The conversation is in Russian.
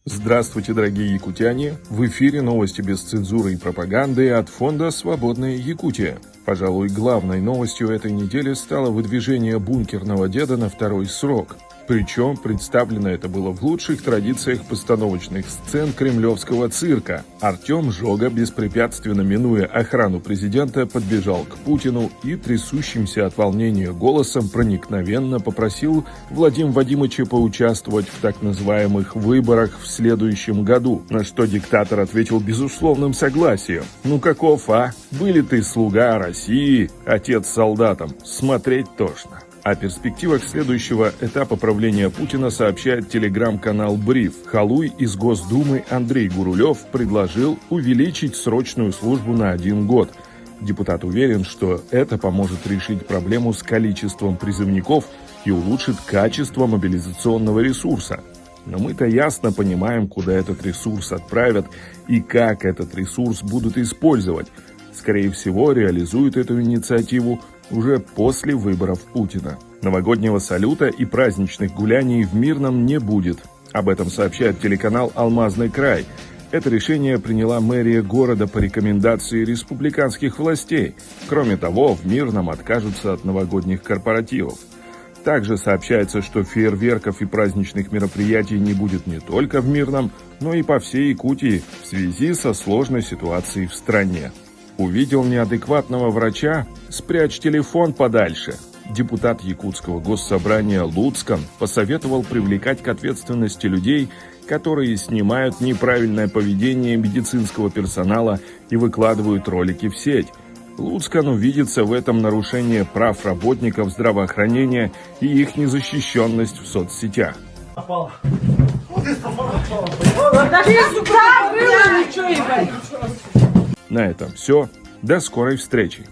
Здравствуйте, дорогие якутяне! В эфире новости без цензуры и пропаганды от фонда «Свободная Якутия». Пожалуй, главной новостью этой недели стало выдвижение бункерного деда на второй срок. Причем представлено это было в лучших традициях постановочных сцен кремлевского цирка. Артем Жога, беспрепятственно минуя охрану президента, подбежал к Путину и трясущимся от волнения голосом проникновенно попросил Владимира Вадимовича поучаствовать в так называемых выборах в следующем году, на что диктатор ответил безусловным согласием. «Ну каков, а? Вылитый слуга России, отец солдатам, смотреть тошно». О перспективах следующего этапа правления Путина сообщает телеграм-канал «Бриф». Халуй из Госдумы Андрей Гурулев предложил увеличить срочную службу на 1 год. Депутат уверен, что это поможет решить проблему с количеством призывников и улучшит качество мобилизационного ресурса. Но мы-то ясно понимаем, куда этот ресурс отправят и как этот ресурс будут использовать. Скорее всего, реализуют эту инициативу уже после выборов Путина. Новогоднего салюта и праздничных гуляний в Мирном не будет. Об этом сообщает телеканал «Алмазный край». Это решение приняла мэрия города по рекомендации республиканских властей. Кроме того, в Мирном откажутся от новогодних корпоративов. Также сообщается, что фейерверков и праздничных мероприятий не будет не только в Мирном, но и по всей Якутии в связи со сложной ситуацией в стране. Увидел неадекватного врача? Спрячь телефон подальше. Депутат Якутского госсобрания Луцкан посоветовал привлекать к ответственности людей, которые снимают неправильное поведение медицинского персонала и выкладывают ролики в сеть. Луцкану видится в этом нарушение прав работников здравоохранения и их незащищенность в соцсетях. На этом все. До скорой встречи.